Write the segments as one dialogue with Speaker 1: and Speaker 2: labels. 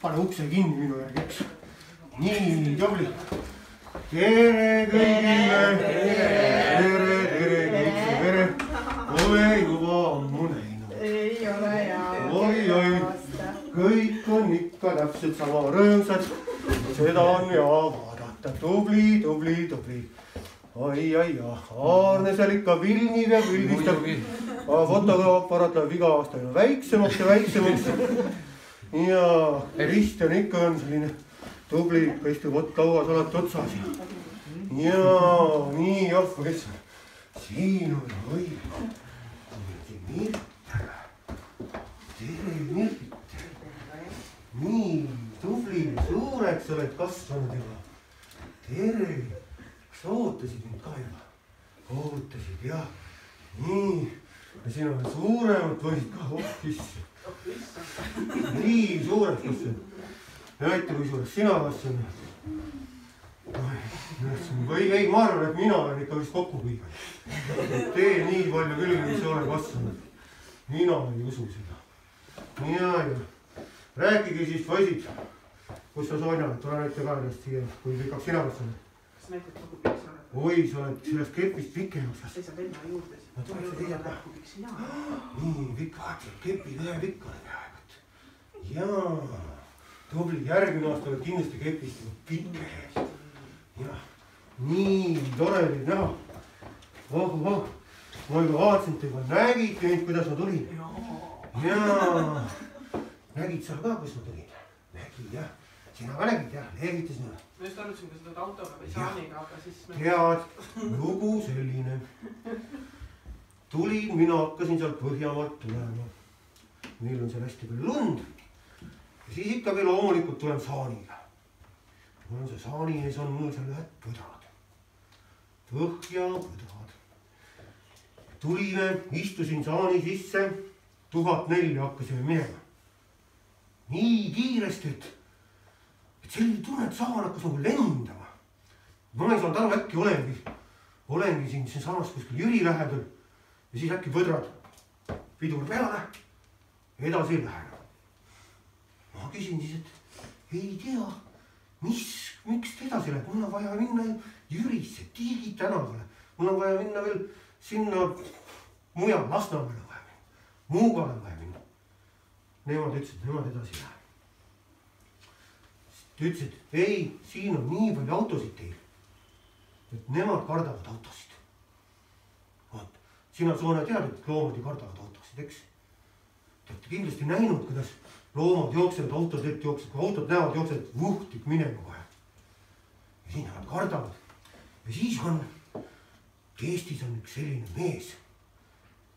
Speaker 1: pane ukse kinni minu järgi, eks. Nii, tubli. Tere kõigile. Tere. Ole juba ammu näinud.
Speaker 2: Ei ole jaa.
Speaker 1: Oi. Kõik on ikka täpselt sama rõõmsad. Seda on ja vaadata. Tubli. Ai. Aarne seal ikka vilnib ja vilgistab. Fotoaparaat läheb iga aasta väiksemaks ja väiksemaks. Ja Kristjan ikka on selline tubli, istub lauas alati otsas. Ja nii, kes siin on, oi. Mirter. Tere, Mirter. Nii, tubli, suureks oled kasvanud juba. Tere, kas ootasid mind ka juba? Ootasid, jah. Nii, ja siin on suuremad poisid ka, nii suureks kasvanud. Näita, kui suureks sina kasvanud. Või ei, ma arvan, et mina olen ikka vist kokku kõiganud. Tee nii palju küll, mis sa ole kasvanud. Mina ei usu seda. Ja. Rääkige siis, poisid. Kus sa Sonja oled? Tule näita ka ennast siia, kui pikaks sina kasvanud.
Speaker 2: Kas näitad, kui pikk sa oled?
Speaker 1: Oi, sa oled sellest kepist pikemaks.
Speaker 2: Kas ei saa venna juurde?
Speaker 1: Ma tuleks sa teised ka. Nii, pikk, vaatad, kepid ühe pikk olen peaaegu. Jaa, tubli, järgmine aasta oled kindlasti kepist pikke. Jah, nii tore oli näha. Ma juba vaatasin, et te juba nägite mind, kuidas ma tulin. Jaa, nägid sa ka, kus ma tulin? Nägid, jah. Sina ka nägid, jah, leevitasin.
Speaker 2: Ma just arvasin, kui sa tuled autoga või saaniga, aga siis...
Speaker 1: Tead, lugu selline. Tulin, mina hakkasin seal Põhjamaalt tulema. Meil on seal hästi palju lund. Ja siis ikkagi loomulikult tulen saaniga. Mul on see saani ees on mul seal ühed põdrad. Põhjapõdrad. Tulime, istusin saani sisse. 1004 hakkasime minema. Nii kiiresti, et selline tunne, et saan hakkas nagu lendama. Ma ei saanud aru, äkki olengi siin samas kuskil Jüri lähedal. Ja siis äkki põdrad. Pidur peale. Edasi ei lähe. Ma küsin siis, et ei tea, miks te edasi läheb? Mul on vaja minna Jürisse, Tiigi tänavale. Mul on vaja minna veel sinna mujal, Lasnamäele on vaja minna. Muugale on vaja minna. Nemad ütlesid, et nemad edasi läheb. Ta ütlesid, et ei, siin on nii palju autosid teil. Et nemad kardavad autosid. Vaat, sina Soone tead, et loomad ju kardavad autosid, eks? Te olete kindlasti näinud, kuidas loomad jooksevad, autod ette jooksevad, kui autod näevad, jooksevad vuhtik minema kohe. Ja siin nad kardavad. Ja siis on, Eestis on üks selline mees,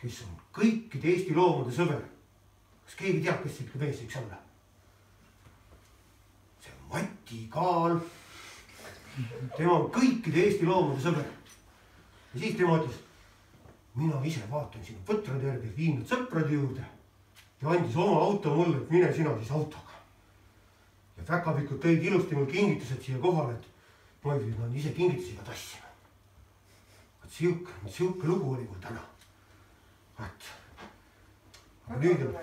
Speaker 1: kes on kõikide Eesti loomade sõber. Kas keegi teab, kes see mees võiks olla? See on Mati Kaal. Tema on kõikide Eesti loomade sõber. Ja siis tema ütles, mina ise vaatan sinu põtrade järgi, viin nad sõprade juurde. Ja andis oma auto mulle, et mine sina siis autoga. Ja päkapikud tõid ilusti mul kingitused siia kohale, et ma ei võinud ise kingitusiga tassima. Siuke lugu oli mul täna. Vaat. Aga nüüd on,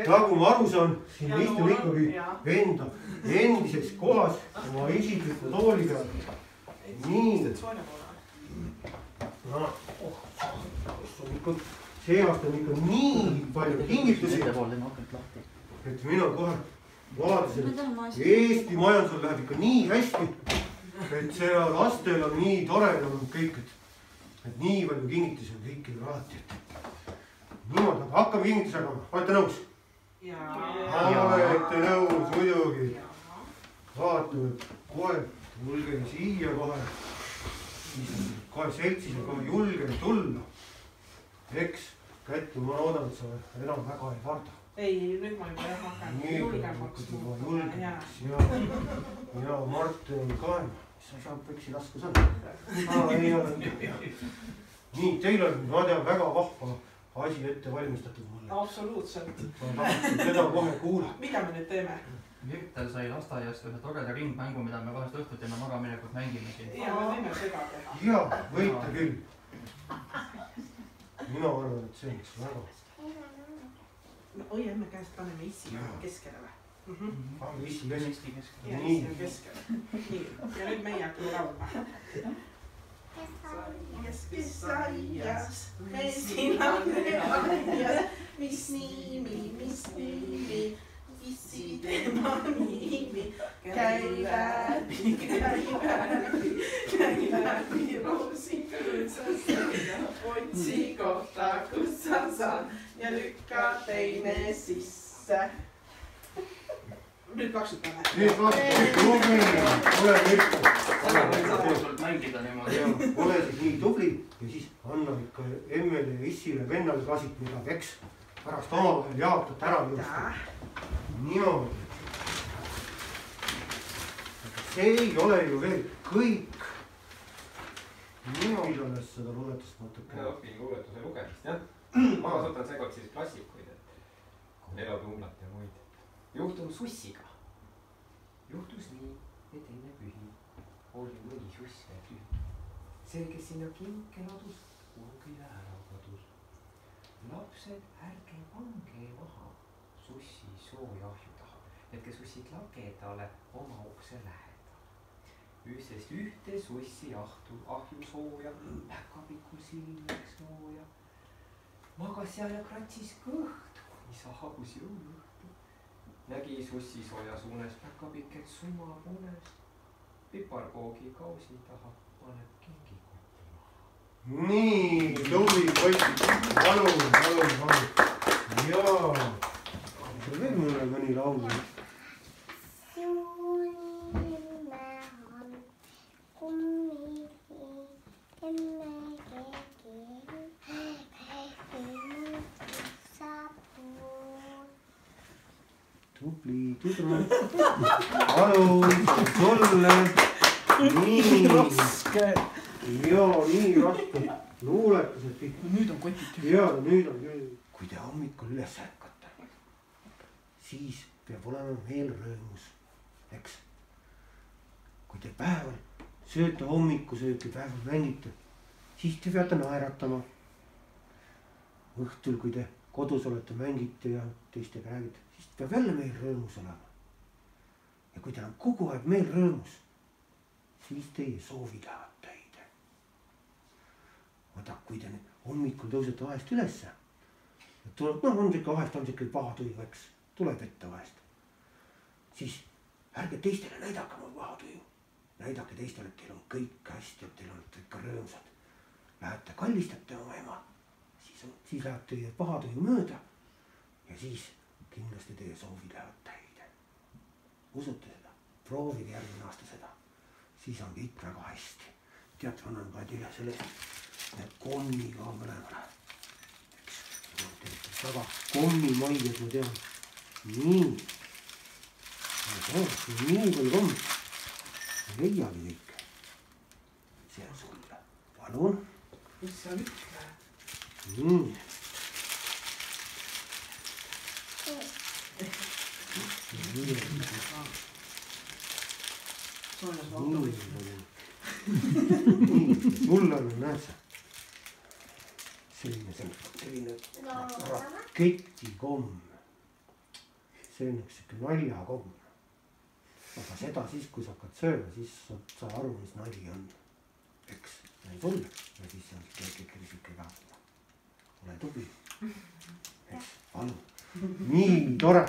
Speaker 1: nagu ma aru saan, siin istub ikkagi endises kohas oma isikliku tooli peal. Nii. See aasta on ikka nii palju kingitusi, et mina kohe vaatasin, et Eesti majandusel läheb ikka nii hästi, et see lastel on nii tore kõik, et nii palju kingitusi on kõikidel alati. Niimoodi, aga hakkame kingitusi jagama. Olete nõus? Olete nõus, muidugi. Vaatame, kohe julge siia kohe. Kohe seltsis ja kohe julge tulla. Eks, Kättu, ma loodan, et sa enam väga ei karda.
Speaker 2: Ei, nüüd ma juba hakkan julgemaks.
Speaker 1: Ja Martin on ka. Sa saab peksi laskus on. Nii, teil on, ma tean, väga vahva asi ette valmistatud mulle.
Speaker 2: Absoluutselt.
Speaker 1: Ma tahtsin seda kohe kuulata.
Speaker 2: Mida me nüüd teeme?
Speaker 3: Virtel sai lasteaiast ühe toreda ringmängu, mida me vahest õhtut enne magaminekut mängimegi.
Speaker 2: Ja, me võime seda teha.
Speaker 1: Jaa, võite küll. Mina arvan, et see on väga.
Speaker 2: Õie emme käest paneme issi keskele või?
Speaker 1: Pange issi
Speaker 2: Ja
Speaker 1: keskele.
Speaker 2: issi on keskele. Nii, ja nüüd meie hakkame laulma. Kes aias, mesinane aias, mis nimi, issi tema nimi. Käi läbi roosikõõtsasse, otsi kohta, kus sa saan ja lükka teine sisse. Nüüd kaksutame.
Speaker 1: Nüüd tubli, ole võttu.
Speaker 3: Seda võib saadusult mängida niimoodi.
Speaker 1: Ole siis nii tubli ja siis anna ikka emmele ja issile vennale kasit midagi, eks? Pärast omavahel jaotate ära just. Niimoodi. See ei ole ju veel kõik. Niimoodi alles seda luuletust natuke.
Speaker 4: Ma õpin luuletuse lugemist, jah. Ma kasutan seekord siis klassikuid, et Elo Tuumlat ja muid. Juhtum sussiga. Juhtus nii, et enne pühi oli mõni suss veel tühi. See, kes sinna kinke ladus, kuhugile ära kadus. Lapsed, ärge pange maha sussi sooja ahju taha. Jätke sussid lagedale oma ukse lähedale. Sest ühte sussi ahju sooja, päkapikul silmaks nooja. Magas seal ja kratsis kõht, kuni saabus jõuluõhtu. Nägi sussi sooja suunes päkapikk, et summa punes. Piparkoogi kausi taha paneb kingikotti maha.
Speaker 1: Nii, tubli poiss. Palun. Jaa. Veel mulle mõni laul. Tubli tüdru. Palun, sulle. Nii raske. Jaa, nii raske. Luuletused kõik.
Speaker 2: Nüüd on kotid.
Speaker 1: Jaa, nüüd on küll. Kui te hommikul üles ärkate, siis peab olema meel rõõmus, eks? Kui te päeval sööte hommikusööki, päeval mängite, siis te peate naeratama. Õhtul, kui te kodus olete, mängite ja teistega räägite, siis peab jälle meel rõõmus olema. Ja kui teil on kogu aeg meel rõõmus, siis teie soovid lähevad täide. Vaata, kui te nüüd hommikul tõusete vahest ülesse, tuleb, on siuke paha tuju, eks, tuleb ette vahest. Siis ärge teistele näidake oma paha tuju. Näidake teistele, et teil on kõik hästi, et teil on ikka rõõmsad. Lähete kallistate oma ema, siis läheb teie paha tuju mööda ja siis kindlasti teie soovid lähevad täide. Usute seda? Proovige järgmine aasta seda. Siis on kõik väga hästi. Tead, annan ka teile selle kommi ka mõlemale. Väga kommimaied ma tean. Nii. Nii palju komm. Leiagi kõik. See on sulle. Palun.
Speaker 2: Mis sa ütled?
Speaker 1: Nii. Mulle on, näed sa, selline raketikomm. See on üks siuke naljakomm. Aga seda siis, kui sa hakkad sööma, siis sa aru, mis nali on. Eks, näin sulle. Ja siis on siuke ka. Ole tubli. Eks, palun. Nii tore.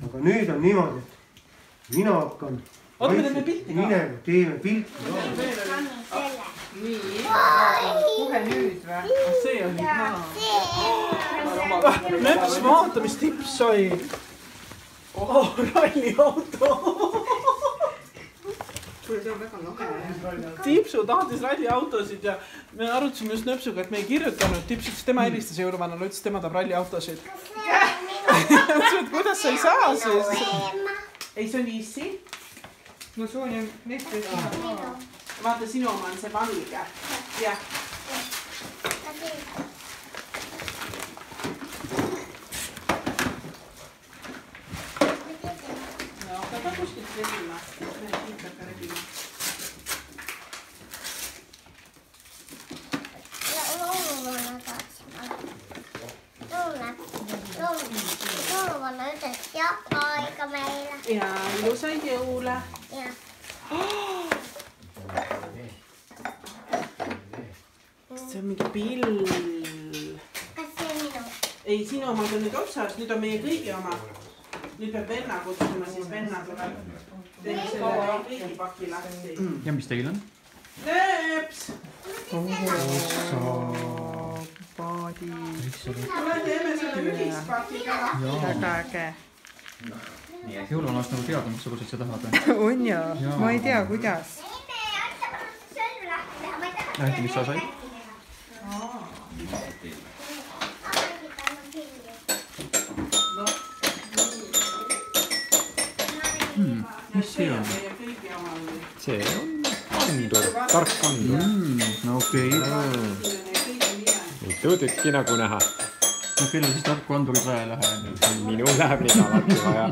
Speaker 1: Aga nüüd on niimoodi, et mina hakkan
Speaker 2: Oota, me teeme pilti ka.
Speaker 1: Minema, teeme pilti.
Speaker 2: Nii, kohe nüüd või? See on nüüd näha.
Speaker 5: Nöps, vaata, mis tips sai. Ralliauto.
Speaker 2: See on väga lahe.
Speaker 5: Tipsu tahtis ralliautosid ja me arutasime just Nöpsuga, et me ei kirjutanud. Tips ütles, tema helistas jõuluvanale, ütles, tema tahab ralliautosid. Kuidas sa ei saa siis?
Speaker 2: Ei, see on issi. No see on ju nette sina. Vaata, sinu oma on see valge. Jah. No, aga kuskilt rebima. Me hiitab ka rebima.
Speaker 6: Louluna taas. Louluna. ilusat jõuluaega meile.
Speaker 2: Ja ilusaid jõule. See on mingi pill.
Speaker 6: Kas see on minu?
Speaker 2: Ei, sinu omad on nüüd otsas, nüüd on meie kõigi oma. Nüüd peab venna kutsuma, siis venna tuleb. Teeme selle kõigi paki lahti.
Speaker 3: Ja mis teil on?
Speaker 2: Nööps!
Speaker 5: Paadi.
Speaker 2: Tule teeme selle ühispakiga lahti.
Speaker 7: Väga äge.
Speaker 3: Jõulun aasta nagu teada, missugused sa tahad.
Speaker 7: On ja, ma ei tea, kuidas.
Speaker 3: Näete, mis sa said? Mis see on?
Speaker 4: See on kandur, tark kandur.
Speaker 3: Okei.
Speaker 4: Mitu tükki nagu näha.
Speaker 3: No kellel siis tarku andurid vaja lähe?
Speaker 4: Minu läheb nii alati vaja.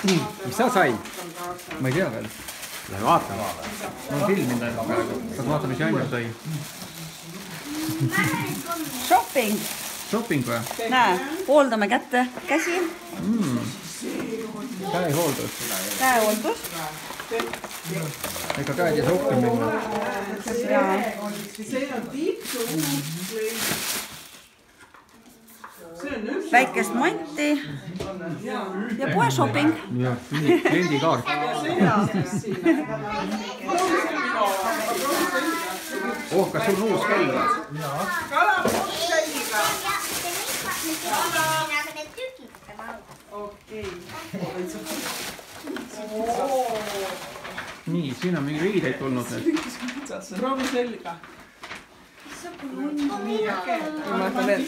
Speaker 4: Mis sa said?
Speaker 3: Ma ei tea veel.
Speaker 4: Lähe vaatama.
Speaker 3: Ma olen filminud ainult praegu. Kas vaata, mis Janjo sai?
Speaker 7: Shopping.
Speaker 3: Shopping või?
Speaker 7: Näe, hooldame kätte käsi.
Speaker 4: Käehooldus.
Speaker 7: Käehooldus.
Speaker 3: Ega käed ei saa uhkem minna.
Speaker 2: See on tipsu uus lõid.
Speaker 7: Väikest manti. Ja poe shopping.
Speaker 3: Ja, kliendikaart. Kas sul uus kell on?
Speaker 2: Kalapoks selliga.
Speaker 6: Aga need tükid peab alla.
Speaker 2: Okei.
Speaker 3: Nii, siin on mingi riideid tulnud nüüd.
Speaker 2: Proovi selga.
Speaker 7: Ma mõtlen veel.